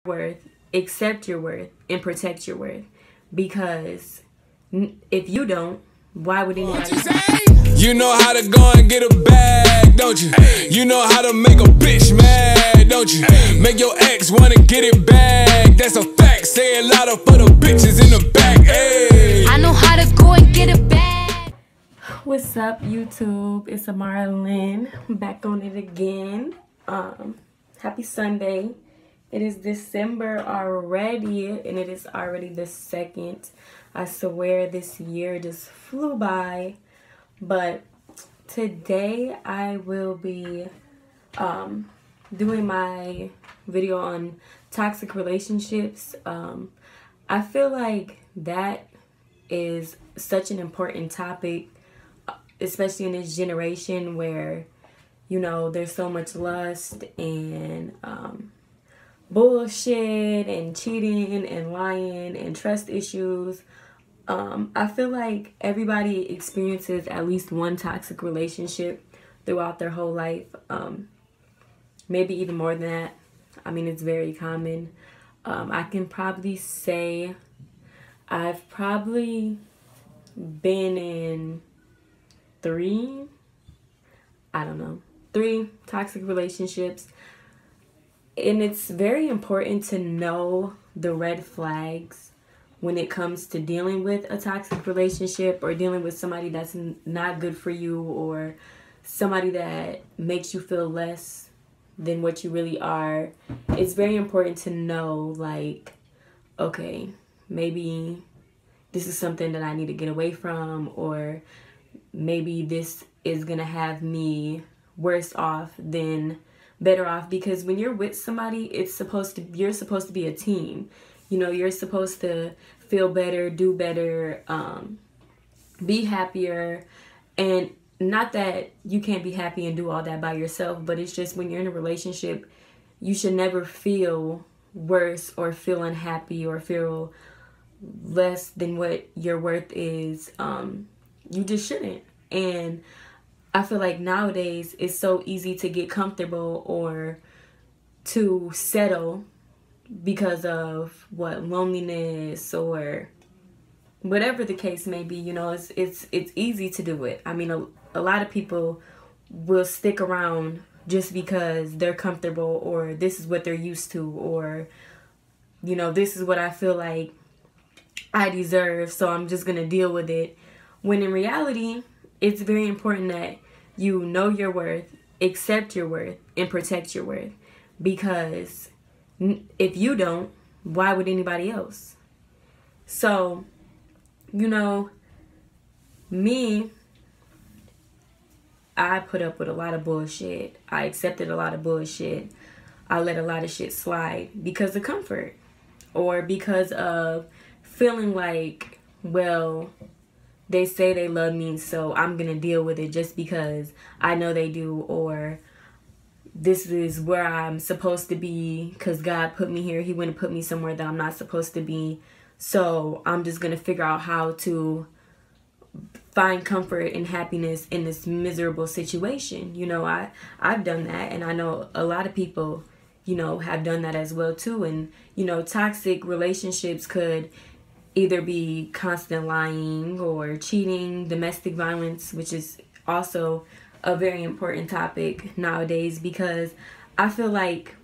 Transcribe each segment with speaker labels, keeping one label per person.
Speaker 1: worth, accept your worth, and protect your worth. Because if you don't, why would anybody?
Speaker 2: You know how to go and get a bag, don't you? You know how to make a bitch mad, don't you? Make your ex wanna get it back, that's a fact. Say a lot of for the bitches in the back. Hey,
Speaker 3: I know how to go and get it back.
Speaker 1: What's up, YouTube? It's Amara Lynn back on it again. Happy Sunday. It is December already, and it is already the 2nd. I swear this year just flew by. But today I will be doing my video on toxic relationships. I feel like that is such an important topic, especially in this generation where, you know, there's so much lust and bullshit and cheating and lying and trust issues. I feel like everybody experiences at least one toxic relationship throughout their whole life. Maybe even more than that. I mean, it's very common. I can probably say I've probably been in three toxic relationships. And it's very important to know the red flags when it comes to dealing with a toxic relationship or dealing with somebody that's not good for you or somebody that makes you feel less than what you really are. It's very important to know, like, okay, maybe this is something that I need to get away from, or maybe this is gonna have me worse off than better off. Because when you're with somebody, you're supposed to be a team. You know, you're supposed to feel better, do better, be happier. And not that you can't be happy and do all that by yourself, but it's just when you're in a relationship, you should never feel worse or feel unhappy or feel less than what your worth is. You just shouldn't. And I feel like nowadays it's so easy to get comfortable or to settle because of loneliness or whatever the case may be. You know, it's easy to do it. I mean, a lot of people will stick around just because they're comfortable, or this is what they're used to, or, you know, this is what I feel like I deserve, so I'm just gonna deal with it. When in reality, it's very important that you know your worth, accept your worth, and protect your worth. Because if you don't, why would anybody else? So, you know, me, I put up with a lot of bullshit. I accepted a lot of bullshit. I let a lot of shit slide because of comfort, or because of feeling like, well, they say they love me, so I'm gonna deal with it just because I know they do, or this is where I'm supposed to be because God put me here. He wouldn't put me somewhere that I'm not supposed to be. So I'm just going to figure out how to find comfort and happiness in this miserable situation. You know, I've done that, and I know a lot of people, you know, have done that as well too. And, you know, toxic relationships could either be constant lying or cheating, domestic violence, which is also a very important topic nowadays, because I feel like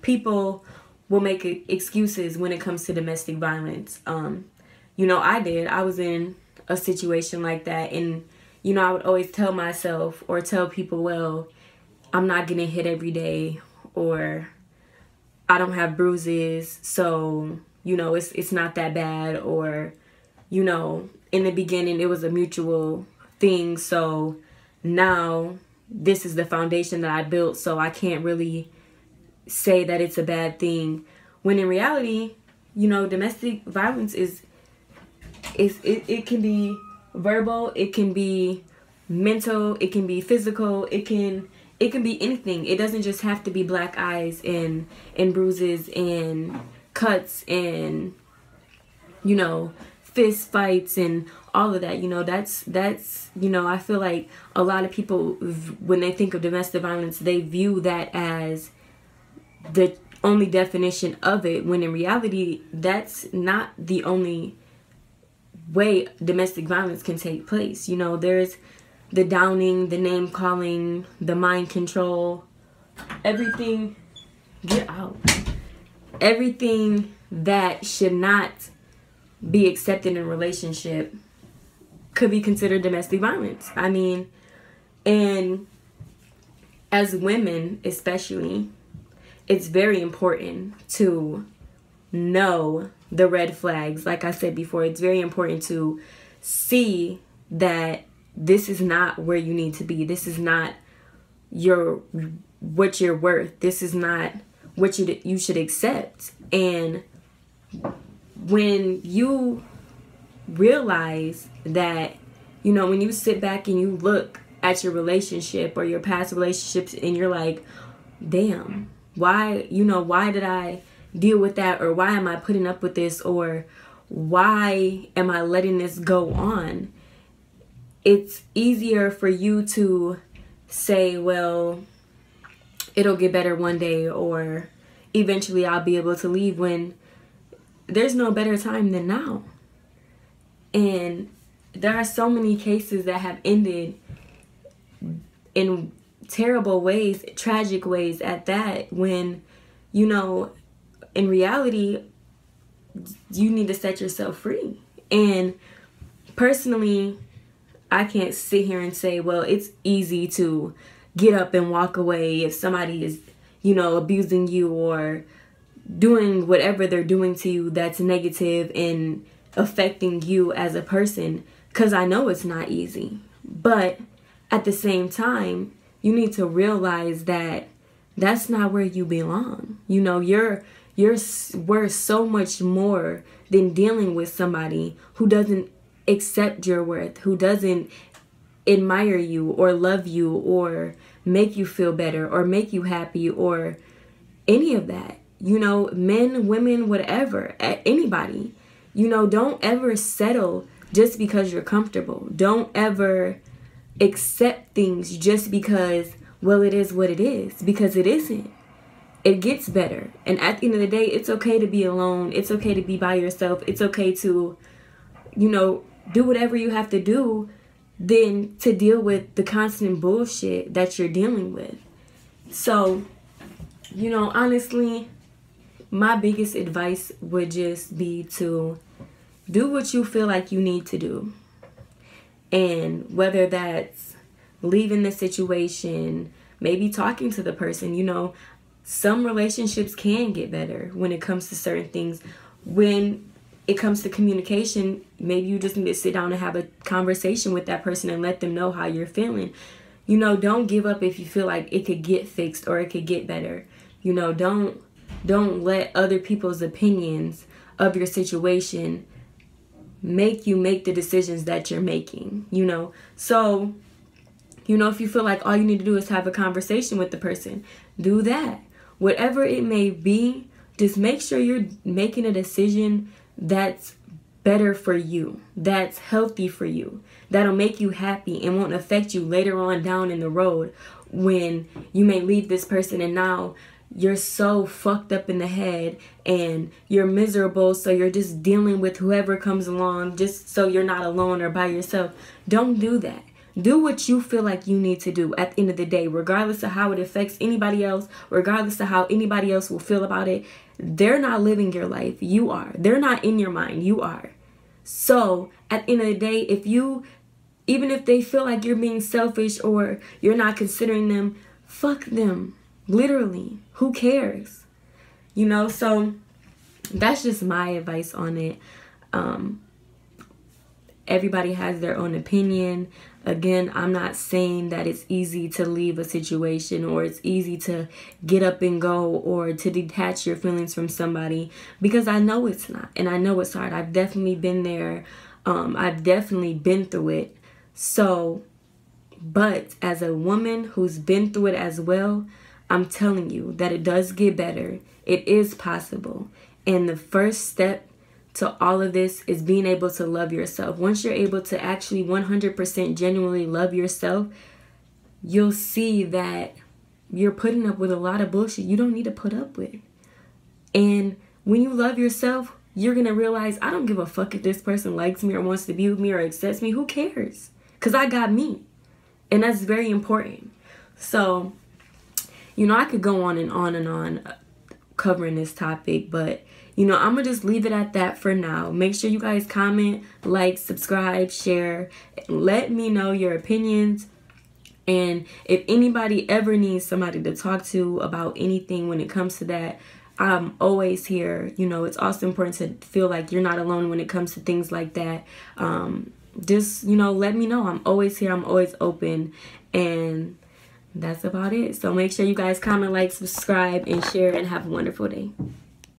Speaker 1: people will make excuses when it comes to domestic violence. You know, I was in a situation like that, and, you know, I would always tell myself or tell people, well, I'm not getting hit every day, or I don't have bruises, so, you know, it's not that bad, or, you know, in the beginning it was a mutual thing, so now this is the foundation that I built, so I can't really say that it's a bad thing. When in reality, you know, domestic violence it can be verbal, it can be mental, it can be physical, it can be anything. It doesn't just have to be black eyes and bruises and cuts and, you know, fist fights and all of that. You know, that's you know, I feel like a lot of people, when they think of domestic violence, they view that as the only definition of it, when in reality, that's not the only way domestic violence can take place. You know, there's the downing, the name calling, the mind control, everything. Get out. Everything that should not be accepted in a relationship could be considered domestic violence. I mean, and as women especially, it's very important to know the red flags. Like I said before, it's very important to see that this is not where you need to be. This is not what you're worth. This is not what you should accept. And when you realize that, you know, when you sit back and you look at your relationship or your past relationships and you're like, damn, why did I deal with that? Or why am I putting up with this? Or why am I letting this go on? It's easier for you to say, well, it'll get better one day, or eventually I'll be able to leave, when there's no better time than now. And there are so many cases that have ended in terrible ways, tragic ways at that, when, you know, in reality, you need to set yourself free. And personally, I can't sit here and say, well, it's easy to get up and walk away if somebody is, you know, abusing you or doing whatever they're doing to you that's negative and affecting you as a person, because I know it's not easy. But at the same time, you need to realize that that's not where you belong. You know, you're worth so much more than dealing with somebody who doesn't accept your worth, who doesn't admire you or love you or make you feel better or make you happy or any of that. You know, men, women, whatever, anybody. You know, don't ever settle just because you're comfortable. Don't ever accept things just because, well, it is what it is, because it isn't. It gets better. And at the end of the day, it's okay to be alone. It's okay to be by yourself. It's okay to, you know, do whatever you have to do than to deal with the constant bullshit that you're dealing with. So, you know, honestly, my biggest advice would just be to do what you feel like you need to do. And whether that's leaving the situation, maybe talking to the person, you know, some relationships can get better when it comes to certain things. When it comes to communication, maybe you just need to sit down and have a conversation with that person and let them know how you're feeling. You know, don't give up if you feel like it could get fixed or it could get better. You know, don't let other people's opinions of your situation make you make the decisions that you're making, you know. So, you know, if you feel like all you need to do is have a conversation with the person, do that. Whatever it may be, just make sure you're making a decision that's better for you, that's healthy for you, that'll make you happy and won't affect you later on down in the road when you may leave this person and now you're so fucked up in the head and you're miserable, so you're just dealing with whoever comes along just so you're not alone or by yourself. Don't do that. Do what you feel like you need to do at the end of the day, regardless of how it affects anybody else, regardless of how anybody else will feel about it. They're not living your life. You are. They're not in your mind. You are. So at the end of the day, even if they feel like you're being selfish or you're not considering them, fuck them. Literally. Who cares? You know, so that's just my advice on it. Everybody has their own opinion. Again, I'm not saying that it's easy to leave a situation or it's easy to get up and go or to detach your feelings from somebody, because I know it's not, and I know it's hard. I've definitely been there. I've definitely been through it. So, but as a woman who's been through it as well, I'm telling you that it does get better. It is possible. And the first step to all of this is being able to love yourself. Once you're able to actually 100% genuinely love yourself, you'll see that you're putting up with a lot of bullshit you don't need to put up with. And when you love yourself, you're going to realize, I don't give a fuck if this person likes me or wants to be with me or accepts me. Who cares? Because I got me. And that's very important. So, you know, I could go on and on and on covering this topic, but, you know, I'm going to just leave it at that for now. Make sure you guys comment, like, subscribe, share. Let me know your opinions. And if anybody ever needs somebody to talk to about anything when it comes to that, I'm always here. You know, it's also important to feel like you're not alone when it comes to things like that. Just, you know, let me know. I'm always here. I'm always open. And that's about it. So make sure you guys comment, like, subscribe, and share, and have a wonderful day.